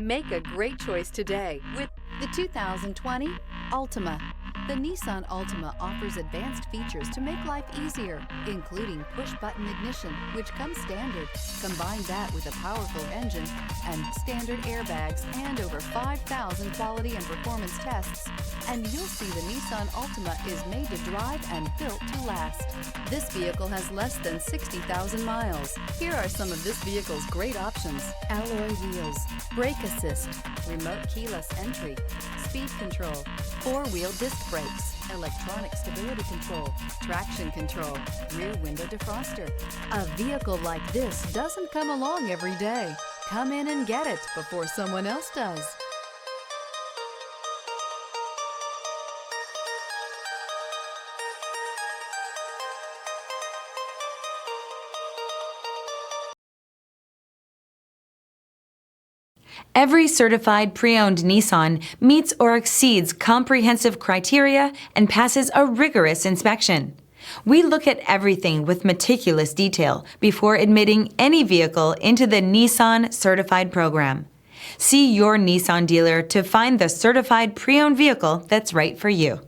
Make a great choice today with the 2020 Altima. The Nissan Altima offers advanced features to make life easier, including push-button ignition, which comes standard. Combine that with a powerful engine and standard airbags and over 5,000 quality and performance tests, and you'll see the Nissan Altima is made to drive and built to last. This vehicle has less than 60,000 miles. Here are some of this vehicle's great options: alloy wheels, brake assist, remote keyless entry, speed control, four-wheel disc brakes, electronic stability control, traction control, rear window defroster. A vehicle like this doesn't come along every day. Come in and get it before someone else does. Every certified pre-owned Nissan meets or exceeds comprehensive criteria and passes a rigorous inspection. We look at everything with meticulous detail before admitting any vehicle into the Nissan Certified Program. See your Nissan dealer to find the certified pre-owned vehicle that's right for you.